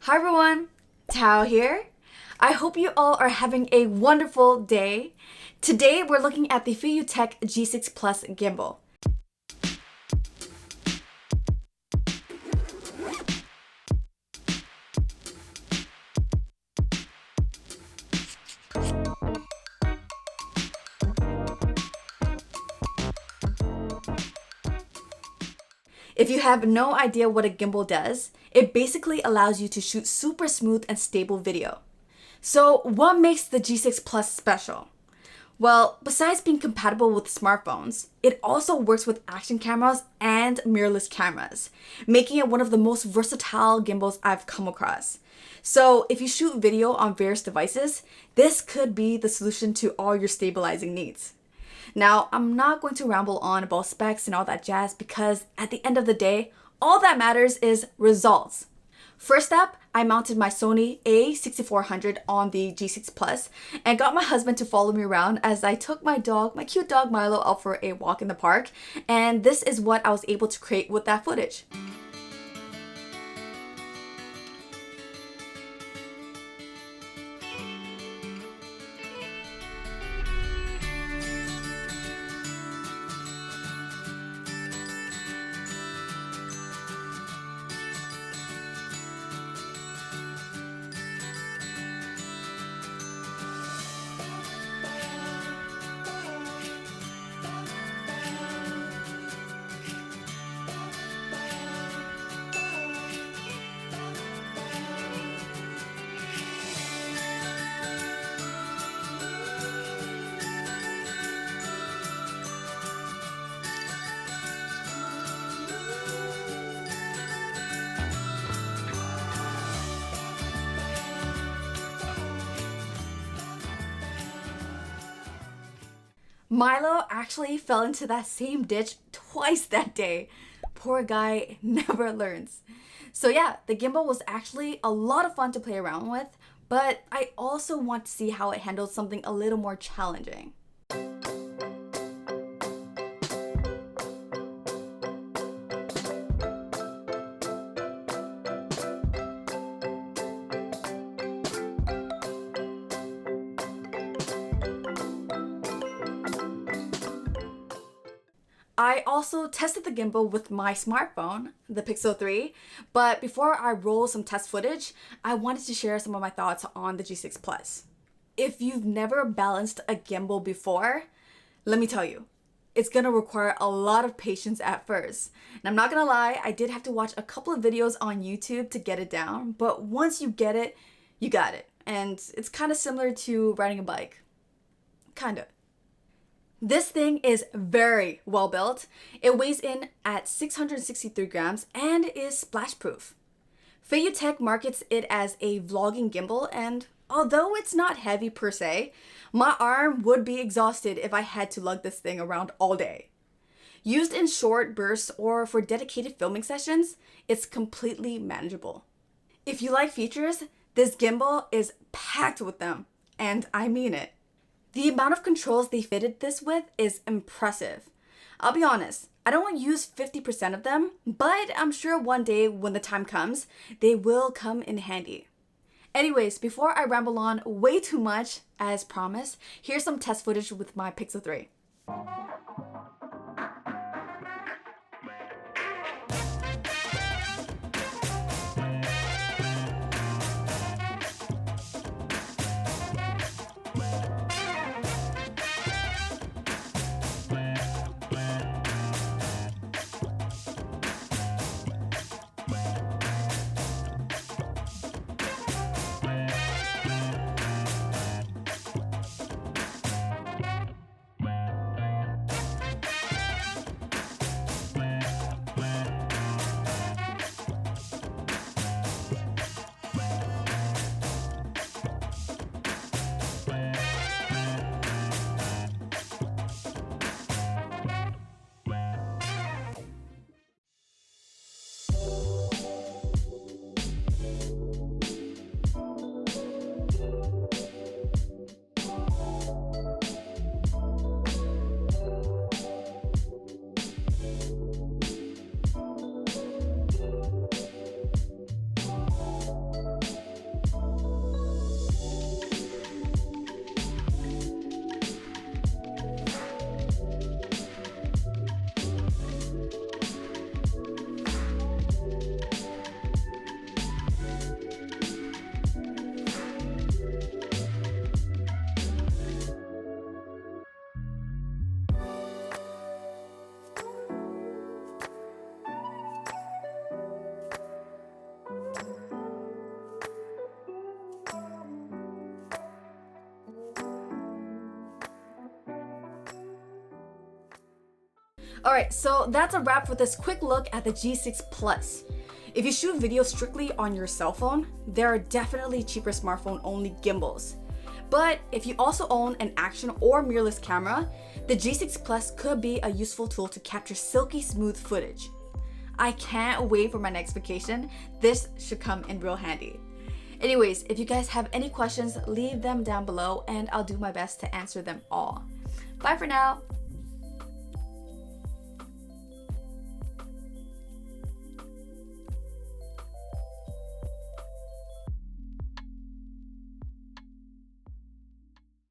Hi everyone, Thao here. I hope you all are having a wonderful day. Today we're looking at the Feiyutech G6 Plus Gimbal. If you have no idea what a gimbal does, it basically allows you to shoot super smooth and stable video. So what makes the G6 Plus special? Well, besides being compatible with smartphones, it also works with action cameras and mirrorless cameras, making it one of the most versatile gimbals I've come across. So if you shoot video on various devices, this could be the solution to all your stabilizing needs. Now, I'm not going to ramble on about specs and all that jazz because at the end of the day, all that matters is results. First up, I mounted my Sony a6400 on the G6 Plus and got my husband to follow me around as I took my cute dog Milo, out for a walk in the park, and this is what I was able to create with that footage. Milo actually fell into that same ditch twice that day. Poor guy never learns. So yeah, the gimbal was actually a lot of fun to play around with, but I also want to see how it handles something a little more challenging. I also tested the gimbal with my smartphone, the Pixel 3, but before I roll some test footage, I wanted to share some of my thoughts on the G6 Plus. If you've never balanced a gimbal before, let me tell you, it's gonna require a lot of patience at first. And I'm not gonna lie, I did have to watch a couple of videos on YouTube to get it down, but once you get it, you got it. And it's kind of similar to riding a bike. Kinda. This thing is very well built. It weighs in at 663 grams and is splash proof. Feiyutech markets it as a vlogging gimbal, and although it's not heavy per se, my arm would be exhausted if I had to lug this thing around all day. Used in short bursts or for dedicated filming sessions, it's completely manageable. If you like features, this gimbal is packed with them, and I mean it. The amount of controls they fitted this with is impressive. I'll be honest, I don't use 50% of them, but I'm sure one day when the time comes, they will come in handy. Anyways, before I ramble on way too much, as promised, here's some test footage with my Pixel 3. Alright, so that's a wrap for this quick look at the G6 Plus. If you shoot video strictly on your cell phone, there are definitely cheaper smartphone-only gimbals. But if you also own an action or mirrorless camera, the G6 Plus could be a useful tool to capture silky smooth footage. I can't wait for my next vacation. This should come in real handy. Anyways, if you guys have any questions, leave them down below and I'll do my best to answer them all. Bye for now.